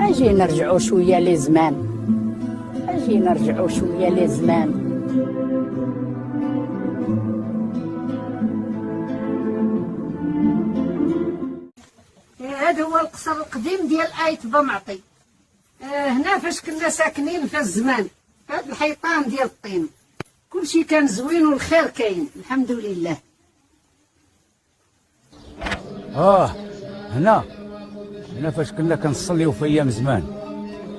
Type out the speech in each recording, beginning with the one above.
اجي نرجعوا شويه لزمان، اجي نرجعوا شويه لزمان. هذا هو القصر القديم ديال آية بمعطي. هنا فاش كنا ساكنين في الزمان، هاد الحيطان ديال الطين، كلشي كان زوين والخير كاين الحمد لله. هنا فاش كنا كنصليو في ايام زمان،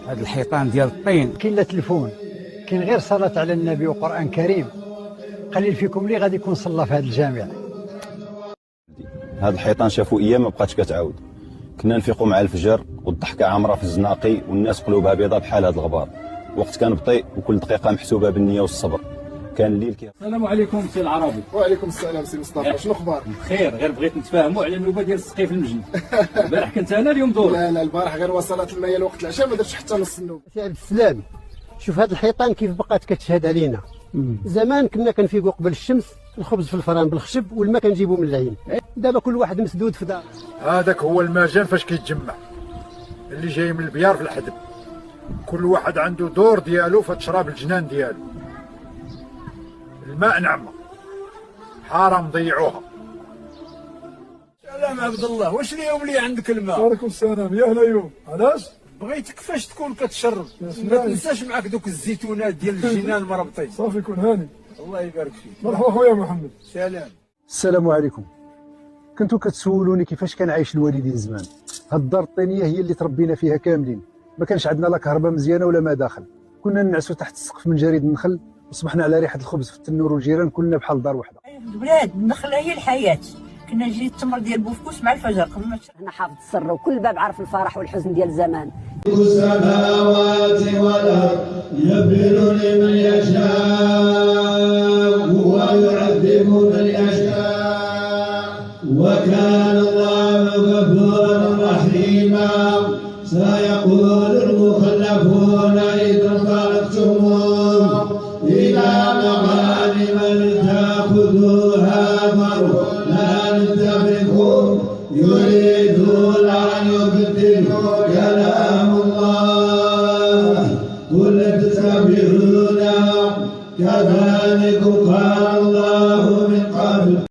هاد الحيطان ديال الطين. كاين لا تليفون، كاين غير صلاة على النبي وقرآن كريم. قليل فيكم اللي غادي يكون صلى في هذا الجامع. هاد الحيطان شافوا ايام ما بقاتش كتعاود. كنا نفيقوا مع الفجر والضحكه عامره في الزناقي والناس قلوبها بيضاء بحال هاد الغبار. الوقت كان بطيء وكل دقيقه محسوبه بالنية والصبر. كان الليل السلام عليكم سي العربي. وعليكم السلام سي مصطفى، شنو اخبارك؟ بخير، غير بغيت نتفاهموا على النوبه ديال السقي في المجن. البارح كنت انا، اليوم دور. لا البارح غير وصلت المية لوقت العشاء، ما درتش حتى نص النوبه. سي عبد السلام، شوف هاد الحيطان كيف بقات كتشهد علينا. زمان كنا كنفيقوا قبل الشمس، الخبز في الفران بالخشب والماء كنجيبو من العين. دابا كل واحد مسدود في دار. هذاك هو المجان فاش كيتجمع، اللي جاي من البيار في الحدب. كل واحد عنده دور ديالو في تشراب الجنان ديالو. الماء نعمه، حرام ضيعوها. سلام عبد الله، واش اليوم اللي عندك الماء؟ وعليكم السلام، يا هلا يوم، علاش؟ بغيتك فاش تكون كتشرب ما تنساش معاك دوك الزيتونات ديال الجنان مربطين. صافي كون هاني. الله يبارك فيك. مرحبا خويا محمد. سلام. السلام عليكم. كنتو كتسولوني كيفاش كان عايش الوالدين زمان. هاد الدار الطينيه هي اللي تربينا فيها كاملين، ما كانش عندنا لا كهرباء مزيانه ولا مداخل. كنا ننعسوا تحت السقف من جريد النخل، وصبحنا على ريحه الخبز في التنور، والجيران كلنا بحال دار وحده. البلاد النخله هي الحياه. كنا نجري التمر ديال بوفكوس مع الفجر قبل ما انا حافظ السر وكل باب عارف الفرح والحزن ديال زمان. السماوات والارض يبر لمن يشاء ويعذب من يشاء وكان الله غفورا رحيما. سيقول المخلفون إذا انطلقتم إلى مغانم لتأخذوها لا نتبعكم يريدون أن يبدلوا كلام الله قل اتبعونا كذلك قال